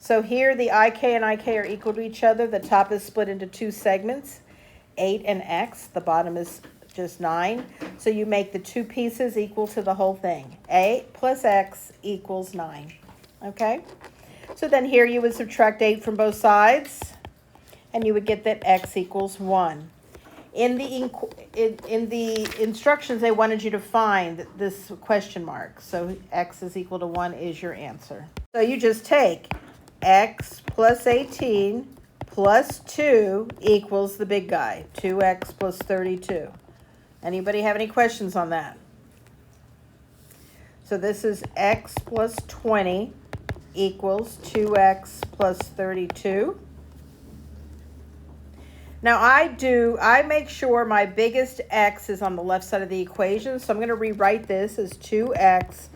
So here the ik and ik are equal to each other. The top is split into two segments, 8 and x. The bottom is just 9. So you make the two pieces equal to the whole thing. 8 plus x equals 9. Okay? So then here you would subtract 8 from both sides, and you would get that x equals 1. In the instructions, they wanted you to find this question mark. So x is equal to 1 is your answer. So you just take x plus 18 plus 2 equals the big guy, 2x plus 32. Anybody have any questions on that? So this is x plus 20 equals 2x plus 32. Now I make sure my biggest x is on the left side of the equation, so I'm going to rewrite this as 2x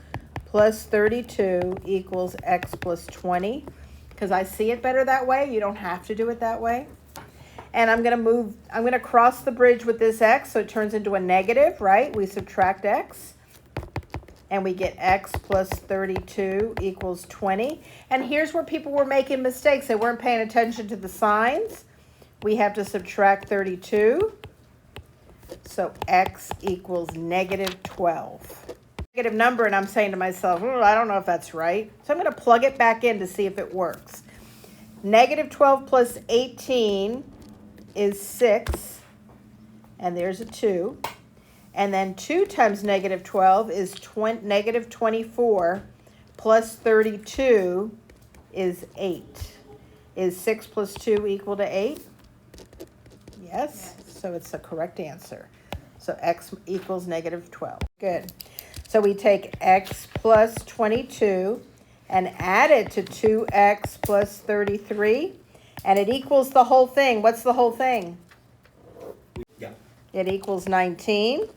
plus 32 equals x plus 20, because I see it better that way. You don't have to do it that way. And I'm going to cross the bridge with this x, so it turns into a negative, right? We subtract x, and we get x plus 32 equals 20. And here's where people were making mistakes. They weren't paying attention to the signs. We have to subtract 32. So x equals negative 12. Negative number, and I'm saying to myself, I don't know if that's right. So I'm going to plug it back in to see if it works. Negative 12 plus 18 is 6. And there's a 2. And then 2 times negative 12 is negative 24 plus 32 is 8. Is 6 plus 2 equal to 8? Yes. So it's the correct answer. So x equals negative 12. Good. So we take x plus 22 and add it to 2x plus 33. And it equals the whole thing. What's the whole thing? Yeah. It equals 19.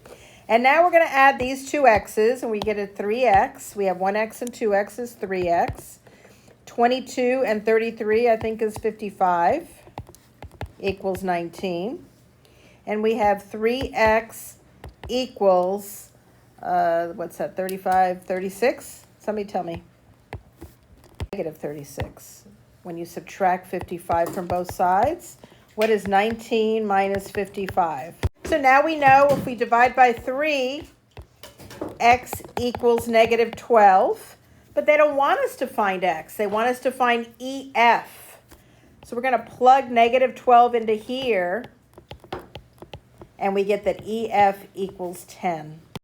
And now we're going to add these two x's, and we get a 3x. We have 1x and 2x is 3x. 22 and 33, I think, is 55, equals 19. And we have 3x equals, what's that, 35, 36? Somebody tell me. Negative 36. When you subtract 55 from both sides, what is 19 minus 55? So now we know if we divide by 3, x equals negative 12. But they don't want us to find x. They want us to find EF. So we're going to plug negative 12 into here, and we get that EF equals 10.